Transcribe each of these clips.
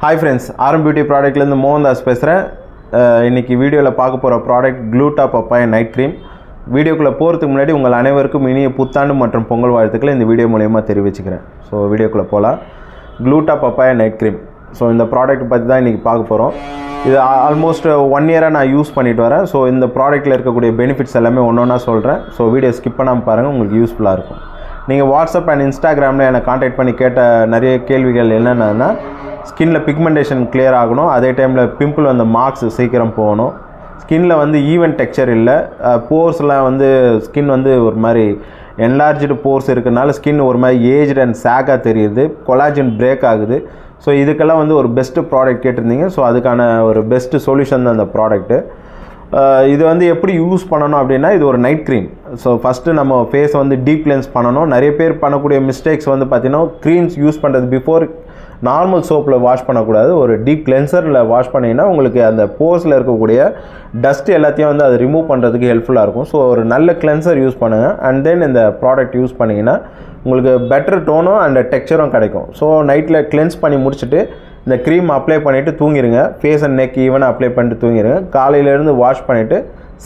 Hi friends, RM Beauty product la Mohandas பேசுறேன். இன்னைக்கு வீடியோல பார்க்க போற product Gluta Papaya Night Cream. வீடியோக்குள்ள போறதுக்கு முன்னாடி உங்கள் அனைவருக்கும் இனிய புத்தாண்டு மற்றும் பொங்கல் வாழ்த்துக்களை இந்த வீடியோ மூலமா தெரிவிச்சுக்கிறேன். சோ வீடியோக்குள்ள போலாம். Gluta Papaya Night Cream. So இந்த ப்ராடக்ட் பத்தி தான் இன்னைக்கு பார்க்க போறோம். இது ஆல்மோஸ்ட் 1 இயரா நான் யூஸ் பண்ணிட்டு வரேன். சோ இந்த ப்ராடக்ட்ல இருக்கக்கூடிய பெனிஃபிட்ஸ் எல்லாமே ஒவ்வொண்ணா சொல்றேன். சோ வீடியோ ஸ்கிப் பண்ணாம பாருங்க, உங்களுக்கு யூஸ்ஃபுல்லா இருக்கும். நீங்க வாட்ஸ்அப் அண்ட் இன்ஸ்டாகிராம்ல என்ன கான்டாக்ட் பண்ணி கேட்ட நிறைய கேள்விகள் என்னன்னா ஸ்கின்ல பிக்மெண்டேஷன் கிளியர் ஆகணும், அதே டைமில் பிம்பிள் வந்து மார்க்ஸ் சீக்கிரம் போகணும், ஸ்கின்ல வந்து ஈவன் டெக்ஸ்சர் இல்லை, போர்ஸ்லாம் வந்து ஸ்கின் வந்து ஒரு மாதிரி என்லார்ஜ்டு போர்ஸ் இருக்கிறனால ஸ்கின் ஒரு மாதிரி ஏஜ்டு அண்ட் சேக்காக தெரியுது, கொலாஜன் பிரேக் ஆகுது. ஸோ இதுக்கெல்லாம் வந்து ஒரு பெஸ்ட்டு ப்ராடக்ட் கேட்டிருந்தீங்க. ஸோ அதுக்கான ஒரு பெஸ்ட்டு சொல்யூஷன் தான் அந்த ப்ராடக்ட்டு. இது வந்து எப்படி யூஸ் பண்ணணும் அப்படின்னா, இது ஒரு நைட் க்ரீம். ஸோ ஃபஸ்ட்டு நம்ம ஃபேஸை வந்து டீப் கிளென்ஸ் பண்ணணும். நிறைய பேர் பண்ணக்கூடிய மிஸ்டேக்ஸ் வந்து பார்த்திங்கன்னா, க்ரீம்ஸ் யூஸ் பண்ணுறது பிஃபோர் நார்மல் சோப்பில் வாஷ் பண்ணக்கூடாது, ஒரு டீப் கிளென்சரில் வாஷ் பண்ணிங்கன்னா உங்களுக்கு அந்த போர்ஸில் இருக்கக்கூடிய டஸ்ட் எல்லாத்தையும் வந்து அது ரிமூவ் பண்ணுறதுக்கு ஹெல்ப்ஃபுல்லாக இருக்கும். ஸோ ஒரு நல்ல கிளென்சர் யூஸ் பண்ணுங்கள், அண்ட் தென் இந்த ப்ராடக்ட் யூஸ் பண்ணிங்கன்னா உங்களுக்கு பெட்டர் டோனும் அண்ட் டெக்ஸ்சரும் கிடைக்கும். ஸோ நைட்டில் கிளென்ஸ் பண்ணி முடிச்சுட்டு இந்த க்ரீம் அப்ளை பண்ணிவிட்டு தூங்கிடுங்க. ஃபேஸ் அண்ட் நெக் ஈவனாக அப்ளை பண்ணிட்டு தூங்கிடுங்க. காலையிலேருந்து வாஷ் பண்ணிவிட்டு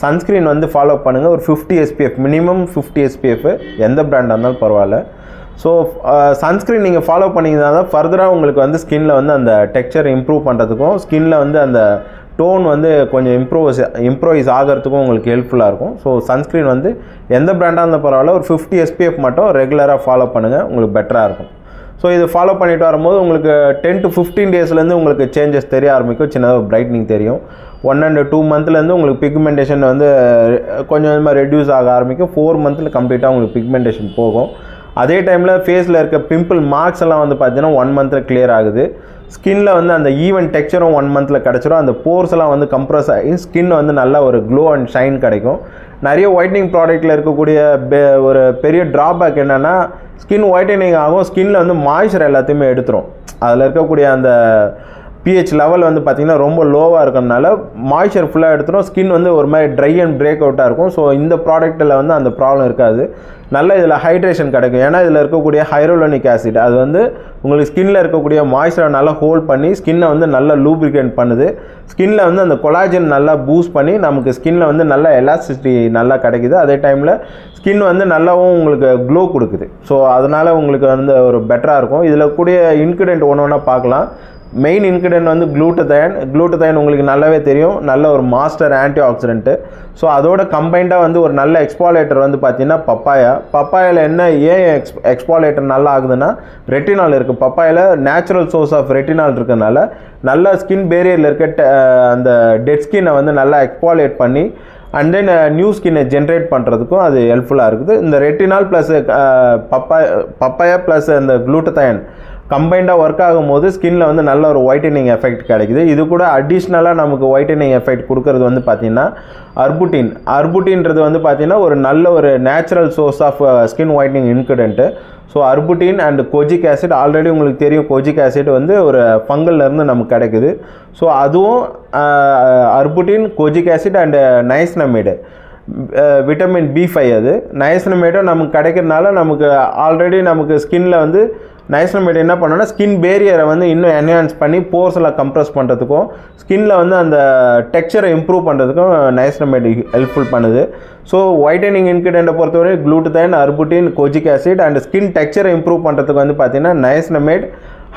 சன்ஸ்க்ரீன் வந்து ஃபாலோ பண்ணுங்கள். ஒரு 50 SPF, மினிமம் 50 SPF, எந்த பிராண்டாக இருந்தாலும் பரவாயில்ல. ஸோ சன்ஸ்க்ரீன் நீங்கள் ஃபாலோ பண்ணிங்கன்னா தான் ஃபர்தராக உங்களுக்கு வந்து ஸ்கின்னில் வந்து அந்த டெக்ஸ்சர் இம்ப்ரூவ் பண்ணுறதுக்கும் ஸ்கின்னில் வந்து அந்த டோன் வந்து கொஞ்சம் இம்ப்ரூவைஸ் ஆகிறதுக்கும் உங்களுக்கு ஹெல்ப்ஃபுல்லாக இருக்கும். ஸோ சன்ஸ்க்ரீன் வந்து எந்த பிராண்டாக இருந்தால் பரவாயில்ல, ஒரு 50 SPF மட்டும் ரெகுலராக ஃபாலோ பண்ணுங்கள், உங்களுக்கு பெட்டராக இருக்கும். ஸோ இது ஃபாலோ பண்ணிட்டு வரும்போது உங்களுக்கு 10 to 15 டேஸ்லேருந்து உங்களுக்கு சேஞ்சஸ் தெரிய ஆரம்பிக்கும், சின்னதாக பிரைட்னிங் தெரியும். 1 and 2 மந்த்லேருந்து உங்களுக்கு பிக்மெண்டேஷன் வந்து கொஞ்சம் கொஞ்சமாக ரெடியூஸ் ஆக ஆரம்பிக்கும். 4 மந்தில் கம்ப்ளீட்டாக உங்களுக்கு பிக்மெண்டேஷன் போகும். அதே டைமில் ஃபேஸில் இருக்க பிம்பிள் மார்க்ஸ் எல்லாம் வந்து பார்த்தீங்கன்னா 1 மந்தில் கிளியர் ஆகுது. ஸ்கின்னில் வந்து அந்த ஈவன் டெக்ஸ்சரும் 1 மந்தில் கிடச்சிரும். அந்த போர்ஸ் எல்லாம் வந்து கம்ப்ரஸ் ஆகி ஸ்கின் வந்து நல்ல ஒரு க்ளோ அண்ட் ஷைன் கிடைக்கும். நிறைய ஒயிட்னிங் ப்ராடக்ட்டில் இருக்கக்கூடிய ஒரு பெரிய ட்ராபேக் என்னென்னா, ஸ்கின் ஒயிட்டனிங் ஆகும், ஸ்கின்னில் வந்து மாய்ஸ்சர் எல்லாத்தையுமே எடுத்துரும். அதில் இருக்கக்கூடிய அந்த pH லெவல் வந்து பார்த்திங்கன்னா ரொம்ப லோவாக இருக்கிறதுனால மாய்ஸ்சர் ஃபுல்லாக எடுத்துரும், ஸ்கின் வந்து ஒரு மாதிரி ட்ரை அண்ட் பிரேக் அவுட்டாக இருக்கும். ஸோ இந்த ப்ராடக்ட்டில் வந்து அந்த ப்ராப்ளம் இருக்காது. நல்ல இதில் ஹைட்ரேஷன் கிடைக்கும். ஏன்னா இதில் இருக்கக்கூடிய ஹைரோலோனிக் ஆசிட் அது வந்து உங்களுக்கு ஸ்கின்னில் இருக்கக்கூடிய மாய்ஸ்சரை நல்லா ஹோல்ட் பண்ணி ஸ்கின்னை வந்து நல்லா லூப்ரிகேட் பண்ணுது. ஸ்கின்னில் வந்து அந்த கொலாஜன் நல்லா பூஸ்ட் பண்ணி நமக்கு ஸ்கின்னில் வந்து நல்ல எலாஸ்டிசிட்டி நல்லா கிடைக்குது. அதே டைமில் ஸ்கின் வந்து நல்லாவும் உங்களுக்கு க்ளோ கொடுக்குது. ஸோ அதனால் உங்களுக்கு வந்து ஒரு பெட்டராக இருக்கும். இதில் கூடிய இன்க்ரீடியன்ட் ஒன்று ஒன்றா பார்க்கலாம். மெயின் இன்க்ரீடியன்ட் வந்து க்ளூட்டதைன் உங்களுக்கு நல்லாவே தெரியும், நல்ல ஒரு மாஸ்டர் ஆன்டி ஆக்சிடென்ட்டு. ஸோ அதோட கம்பைண்டாக வந்து ஒரு நல்ல எக்ஸ்பாலேட்டர் வந்து பார்த்திங்கன்னா பப்பாயாவில் என்ன ஏன் எக்ஸ்பாலேட்டர் நல்லா ஆகுதுன்னா, ரெட்டினால் இருக்குது. பப்பாயில் நேச்சுரல் சோர்ஸ் ஆஃப் ரெட்டினால் இருக்கிறதுனால நல்ல ஸ்கின் பேரியரில் இருக்க அந்த டெட் ஸ்கின்னை வந்து நல்லா எக்ஸ்பாலேட் பண்ணி அண்ட் தென் நியூ ஸ்கின்னை ஜென்ரேட் பண்ணுறதுக்கும் அது ஹெல்ப்ஃபுல்லாக இருக்குது. இந்த ரெட்டினால் ப்ளஸ் பப்பாயா ப்ளஸ் அந்த க்ளூட்டதைன் கம்பைண்டாக ஒர்க் ஆகும்போது ஸ்கின்னில் வந்து நல்ல ஒரு ஒயிட்டனிங் எஃபெக்ட் கிடைக்குது. இது கூட அடிஷ்னலாக நமக்கு ஒயிட்டனிங் எஃபெக்ட் கொடுக்கறது வந்து பார்த்திங்கன்னா அர்புட்டின்றது வந்து பார்த்திங்கன்னா ஒரு நல்ல ஒரு natural source of skin whitening ingredient. So arbutin and kojic acid, already உங்களுக்கு தெரியும் கொஜிக் ஆசிட் வந்து ஒரு ஃபங்கல்லேருந்து நமக்கு கிடைக்குது. ஸோ அதுவும் அர்புட்டின், kojic acid and நைசினமைடு, vitamin B5, அது நைசினமைடும் நமக்கு கிடைக்கிறதுனால நமக்கு ஆல்ரெடி நமக்கு ஸ்கின்னில் வந்து நைசினமைடு என்ன பண்ணோன்னா ஸ்கின் பேரியரை வந்து இன்னும் என்ஹான்ஸ் பண்ணி போர்ஸில் கம்ப்ரஸ் பண்ணுறதுக்கும் ஸ்கின்னில் வந்து அந்த டெக்ஸ்சரை இம்ப்ரூவ் பண்ணுறதுக்கும் நைசினமைடு ஹெல்ப்ஃபுல் பண்ணுது. ஸோ ஒயிட்டனிங் இன்க்ரீடியண்ட்டை பொறுத்தவரை க்ளூட்டதைன், அர்புட்டின், kojic acid and skin டெக்ஸ்சரை improve பண்ணுறதுக்கு வந்து பார்த்திங்கன்னா நைசினமைட்,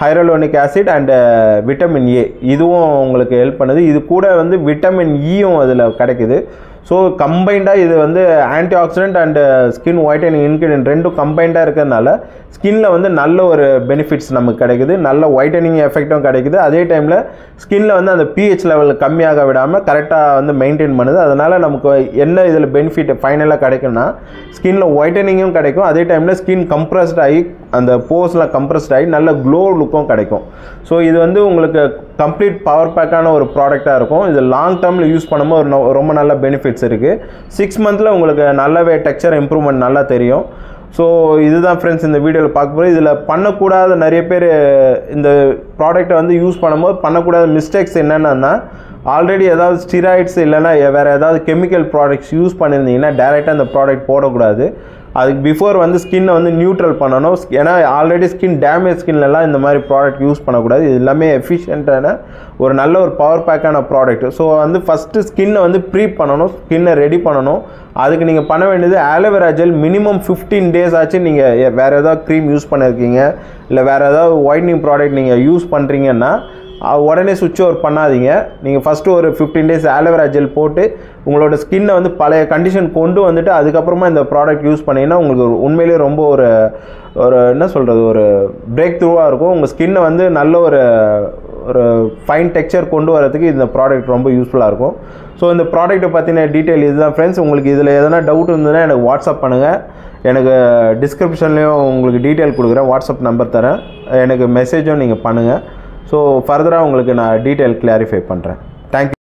ஹைரோலோனிக் ஆசிட் அண்டு விட்டமின் A இதுவும் உங்களுக்கு ஹெல்ப் பண்ணுது. இது கூட வந்து விட்டமின் Eயும் அதில் கிடைக்குது. ஸோ கம்பைண்டாக இது வந்து anti accident and skin whitening ingredient ரெண்டும் கம்பைண்டாக இருக்கிறதுனால ஸ்கின்னில் வந்து நல்ல ஒரு பெனிஃபிட்ஸ் நமக்கு கிடைக்குது, நல்ல ஒயிட்டனிங் எஃபெக்டும் கிடைக்குது. அதே டைமில் ஸ்கின்னில் வந்து அந்த pH லெவல் கம்மியாக விடாமல் கரெக்டாக வந்து மெயின்டைன் பண்ணுது. அதனால் நமக்கு என்ன இதில் பெனிஃபிட் ஃபைனலாக கிடைக்குன்னா, ஸ்கின்னில் ஒயிட்டனிங்கும் கிடைக்கும், அதே டைமில் ஸ்கின் கம்ப்ரஸ்ட் ஆகி அந்த போர்ஸில் கம்ப்ரஸ்ட் ஆகி நல்ல க்ளோ லுக்கும் கிடைக்கும். ஸோ இது வந்து உங்களுக்கு கம்ப்ளீட் பவர் பேக்கான ஒரு ப்ராடக்டாக இருக்கும். இது லாங் டேர்மில் யூஸ் பண்ணும்போது ரொம்ப நல்ல பெனிஃபிட்ஸ் இருக்குது. 6 மந்தில் உங்களுக்கு நல்லாவே டெக்ஸ்சர் இம்ப்ரூவ்மெண்ட் நல்லா தெரியும். ஸோ இதுதான் ஃப்ரெண்ட்ஸ் இந்த வீடியோவில் பார்க்க போகிறோம். இதில் பண்ணக்கூடாத நிறைய பேர் இந்த ப்ராடக்ட்டை வந்து யூஸ் பண்ணும்போது பண்ணக்கூடாத மிஸ்டேக்ஸ் என்னென்னா, ஆல்ரெடி ஏதாவது ஸ்டிராய்ட்ஸ் இல்லைன்னா வேறு ஏதாவது கெமிக்கல் ப்ராடக்ட்ஸ் யூஸ் பண்ணியிருந்தீங்கன்னா டைரெக்டாக அந்த ப்ராடக்ட் போடக்கூடாது. அதுக்கு பிஃபோர் வந்து ஸ்கின்னை வந்து நியூட்ரல் பண்ணணும். ஏன்னா ஆல்ரெடி ஸ்கின் டேமேஜ் ஸ்கின்லலாம் இந்த மாதிரி ப்ராடக்ட் யூஸ் பண்ணக்கூடாது. இது எல்லாமே எஃபிஷியண்ட்டான ஒரு நல்ல ஒரு பவர் பேக்கான ப்ராடக்ட். ஸோ வந்து ஃபஸ்ட்டு ஸ்கின்னை வந்து ப்ரீப் பண்ணணும், ஸ்கின்னை ரெடி பண்ணணும். அதுக்கு நீங்கள் பண்ண வேண்டியது ஆலோவேரா ஜெல் மினிமம் 15 days ஆச்சு நீங்கள் வேறு ஏதாவது க்ரீம் யூஸ் பண்ணியிருக்கீங்க, இல்லை வேறு ஏதாவது ஒயிட்னிங் ப்ராடக்ட் நீங்கள் யூஸ் பண்ணுறீங்கன்னா உடனே சுவிட்ச் ஓவர் பண்ணாதீங்க. நீங்கள் ஃபஸ்ட்டு ஒரு 15 days ஆலோவேரா ஜெல் போட்டு உங்களோட ஸ்கின்னை வந்து பழைய கண்டிஷன் கொண்டு வந்துட்டு அதுக்கப்புறமா இந்த ப்ராடக்ட் யூஸ் பண்ணிங்கன்னா உங்களுக்கு உண்மையிலேயே ரொம்ப ஒரு என்ன சொல்கிறது, ஒரு பிரேக் த்ரூவாக இருக்கும். உங்கள் ஸ்கின்னை வந்து நல்ல ஒரு ஃபைன் டெக்ஸ்சர் கொண்டு வரதுக்கு இந்த ப்ராடக்ட் ரொம்ப யூஸ்ஃபுல்லாக இருக்கும். ஸோ இந்த ப்ராடக்ட்டை பற்றின டீட்டெயில் இதுதான் ஃப்ரெண்ட்ஸ். உங்களுக்கு இதில் எதனா டவுட் இருந்ததுன்னா எனக்கு வாட்ஸ்அப் பண்ணுங்கள். எனக்கு டிஸ்கிரிப்ஷன்லேயும் உங்களுக்கு டீட்டெயில் கொடுக்குறேன், வாட்ஸ்அப் நம்பர் தரேன். எனக்கு மெசேஜும் நீங்கள் பண்ணுங்கள். ஸோ ஃபர்தராக உங்களுக்கு நான் டீட்டெயில் கிளாரிஃபை பண்ணுறேன். தேங்க்யூ.